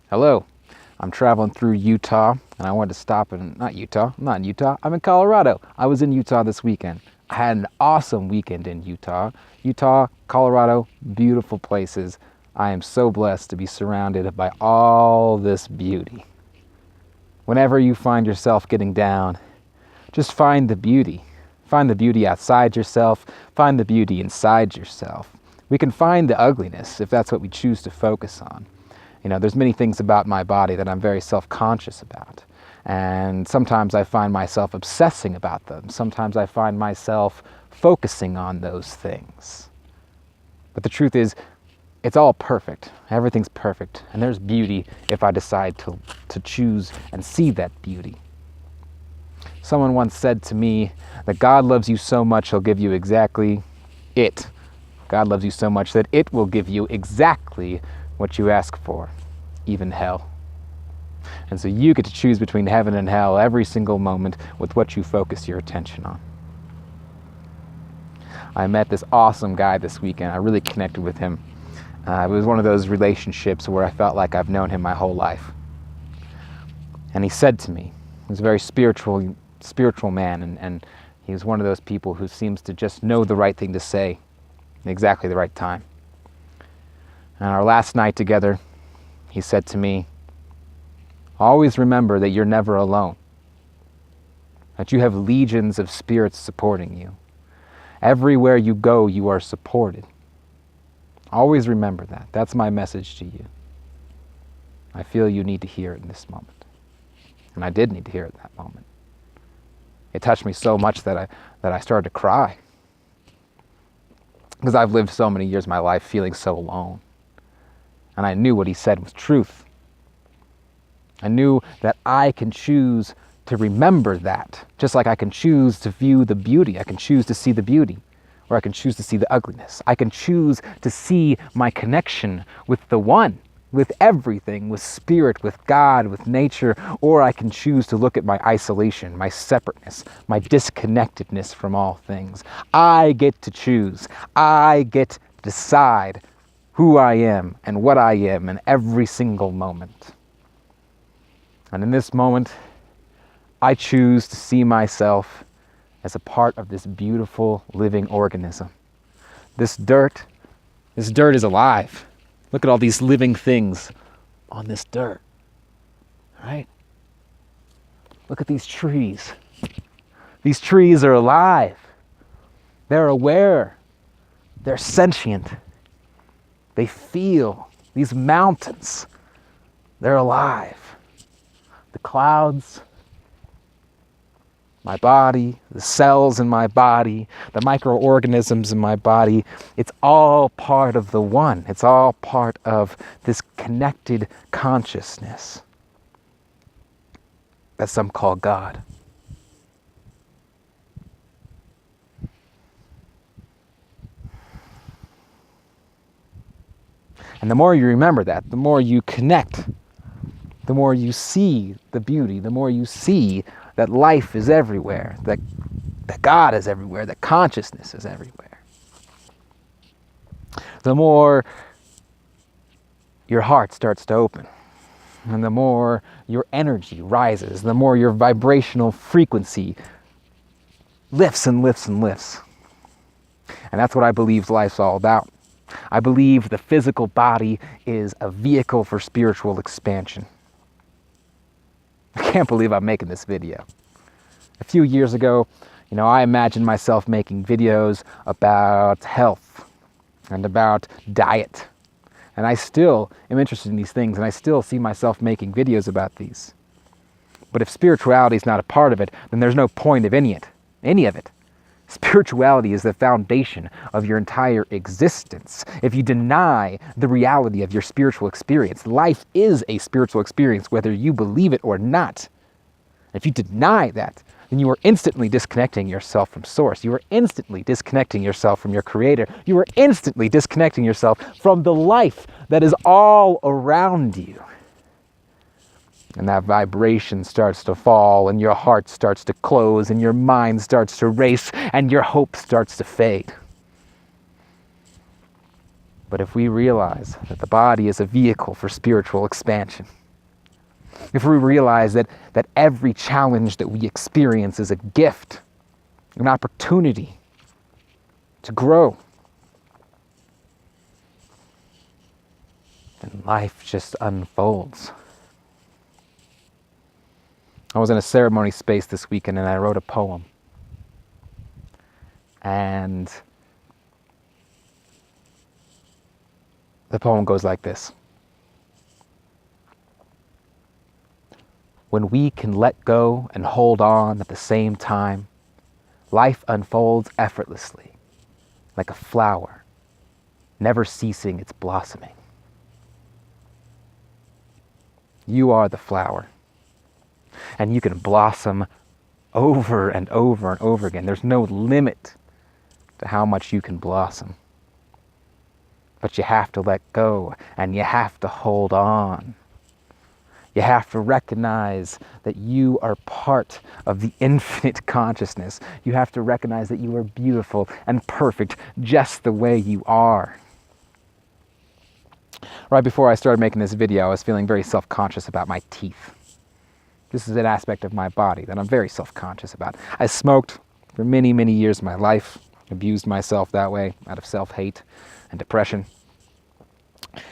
Hello, I'm traveling through Utah and I wanted to stop in, I'm not in Utah, I'm in Colorado. I was in Utah this weekend. I had an awesome weekend in Utah. Utah, Colorado, beautiful places. I am so blessed to be surrounded by all this beauty. Whenever you find yourself getting down, just find the beauty. Find the beauty outside yourself, find the beauty inside yourself. We can find the ugliness if that's what we choose to focus on. You know, there's many things about my body that I'm very self-conscious about. And sometimes I find myself obsessing about them. Sometimes I find myself focusing on those things. But the truth is, it's all perfect. Everything's perfect. And there's beauty if I decide to choose and see that beauty. Someone once said to me that God loves you so much, he'll give you exactly it. God loves you so much that it will give you exactly what you ask for, even hell. And so you get to choose between heaven and hell every single moment with what you focus your attention on. I met this awesome guy this weekend. I really connected with him. It was one of those relationships where I felt like I've known him my whole life. And he said to me, he was a very spiritual man, and he was one of those people who seems to just know the right thing to say at exactly the right time. And our last night together, he said to me, always remember that you're never alone, that you have legions of spirits supporting you. Everywhere you go, you are supported. Always remember that. That's my message to you. I feel you need to hear it in this moment. And I did need to hear it in that moment. It touched me so much that I started to cry. Because I've lived so many years of my life feeling so alone. And I knew what he said was truth. I knew that I can choose to remember that, just like I can choose to view the beauty. I can choose to see the beauty, or I can choose to see the ugliness. I can choose to see my connection with the one, with everything, with spirit, with God, with nature, or I can choose to look at my isolation, my separateness, my disconnectedness from all things. I get to choose. I get to decide who I am and what I am in every single moment. And in this moment, I choose to see myself as a part of this beautiful living organism. This dirt is alive. Look at all these living things on this dirt, right? Look at these trees. These trees are alive. They're aware. They're sentient. They feel. These mountains, they're alive. The clouds, my body, the cells in my body, the microorganisms in my body, it's all part of the one. It's all part of this connected consciousness that some call God. And the more you remember that, the more you connect, the more you see the beauty, the more you see that life is everywhere, that God is everywhere, that consciousness is everywhere. The more your heart starts to open, and the more your energy rises, the more your vibrational frequency lifts and lifts and lifts. And that's what I believe life's all about. I believe the physical body is a vehicle for spiritual expansion. I can't believe I'm making this video. A few years ago, I imagined myself making videos about health and about diet. And I still am interested in these things, and I still see myself making videos about these. But if spirituality is not a part of it, then there's no point of any of it. Spirituality is the foundation of your entire existence. If you deny the reality of your spiritual experience, life is a spiritual experience, whether you believe it or not. If you deny that, then you are instantly disconnecting yourself from Source. You are instantly disconnecting yourself from your Creator. You are instantly disconnecting yourself from the life that is all around you. And that vibration starts to fall, and your heart starts to close, and your mind starts to race, and your hope starts to fade. But if we realize that the body is a vehicle for spiritual expansion, if we realize that every challenge that we experience is a gift, an opportunity to grow, then life just unfolds. I was in a ceremony space this weekend and I wrote a poem. And the poem goes like this. When we can let go and hold on at the same time, life unfolds effortlessly, like a flower, never ceasing its blossoming. You are the flower, and you can blossom over and over and over again. There's no limit to how much you can blossom. But you have to let go, and you have to hold on. You have to recognize that you are part of the infinite consciousness. You have to recognize that you are beautiful and perfect just the way you are. Right before I started making this video, I was feeling very self-conscious about my teeth. This is an aspect of my body that I'm very self-conscious about. I smoked for many, many years of my life, abused myself that way out of self-hate and depression.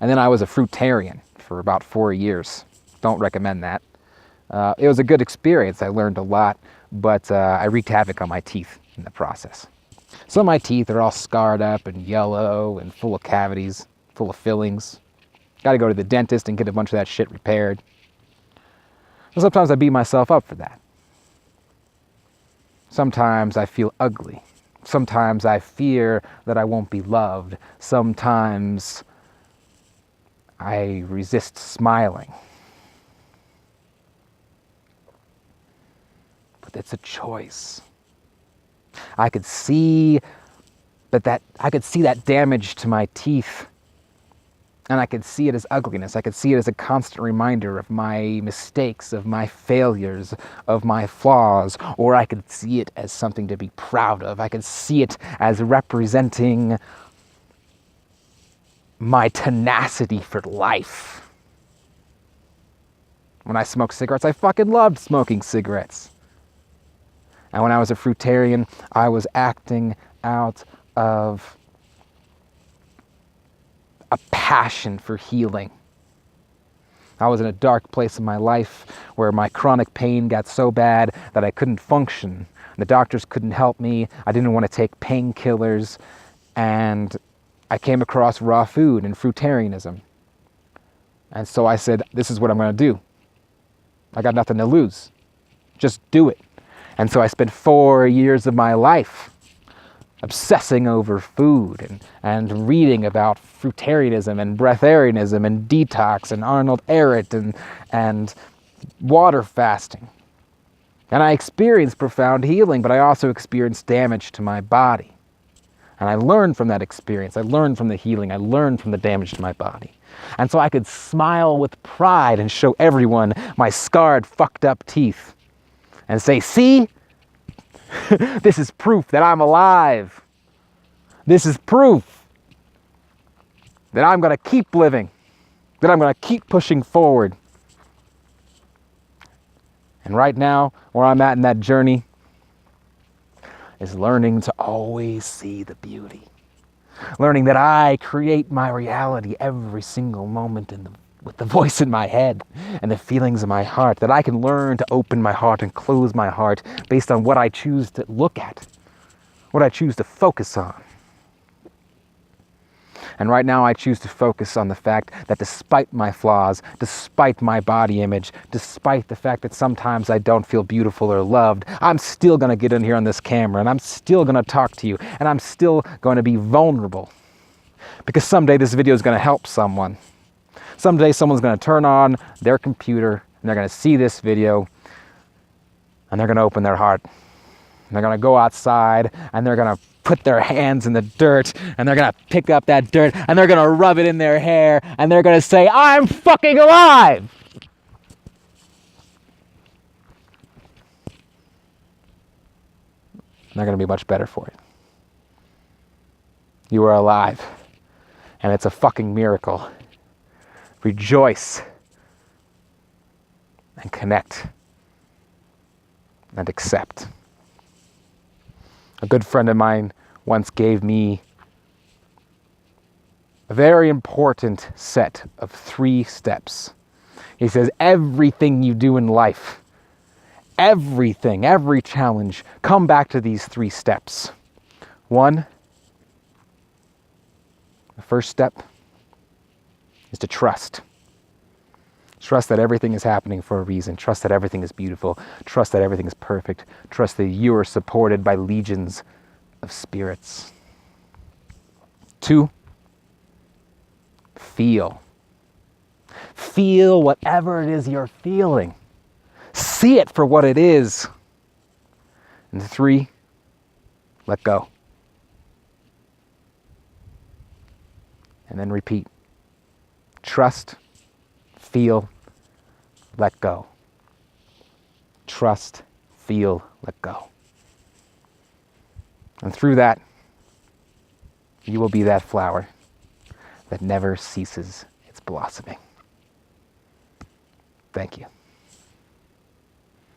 And then I was a fruitarian for about 4 years. Don't recommend that. It was a good experience. I learned a lot, but I wreaked havoc on my teeth in the process. Some of my teeth are all scarred up and yellow and full of cavities, full of fillings. Got to go to the dentist and get a bunch of that shit repaired. And sometimes I beat myself up for that. Sometimes I feel ugly. Sometimes I fear that I won't be loved. Sometimes I resist smiling. But it's a choice. I could see that damage to my teeth, and I could see it as ugliness. I could see it as a constant reminder of my mistakes, of my failures, of my flaws, or I could see it as something to be proud of. I could see it as representing my tenacity for life. When I smoked cigarettes, I fucking loved smoking cigarettes. And when I was a fruitarian, I was acting out of a passion for healing. I was in a dark place in my life where my chronic pain got so bad that I couldn't function. The doctors couldn't help me. I didn't want to take painkillers. And I came across raw food and fruitarianism. And so I said, this is what I'm going to do. I got nothing to lose. Just do it. And so I spent 4 years of my life obsessing over food and reading about fruitarianism and breatharianism and detox and Arnold Ehret and water fasting. And I experienced profound healing, but I also experienced damage to my body. And I learned from that experience. I learned from the healing. I learned from the damage to my body. And so I could smile with pride and show everyone my scarred, fucked up teeth and say, see, this is proof that I'm alive. This is proof that I'm going to keep living, that I'm going to keep pushing forward. And right now, where I'm at in that journey is learning to always see the beauty. Learning that I create my reality every single moment with the voice in my head and the feelings in my heart, that I can learn to open my heart and close my heart based on what I choose to look at, what I choose to focus on. And right now I choose to focus on the fact that despite my flaws, despite my body image, despite the fact that sometimes I don't feel beautiful or loved, I'm still going to get in here on this camera and I'm still going to talk to you and I'm still going to be vulnerable. Because someday this video is going to help someone. Someday someone's going to turn on their computer and they're going to see this video and they're going to open their heart. And they're going to go outside and they're going to put their hands in the dirt and they're going to pick up that dirt and they're going to rub it in their hair and they're going to say, I'm fucking alive! And they're going to be much better for it. You are alive. And it's a fucking miracle. Rejoice. and connect and accept. A good friend of mine once gave me a very important set of 3 steps. He says, everything you do in life, everything, every challenge, come back to these 3 steps. 1, the first step is to trust. Trust that everything is happening for a reason. Trust that everything is beautiful. Trust that everything is perfect. Trust that you are supported by legions of spirits. 2, feel. Feel whatever it is you're feeling. See it for what it is. And 3, let go. And then repeat. Trust, feel, let go. Trust, feel, let go. And through that, you will be that flower that never ceases its blossoming. Thank you.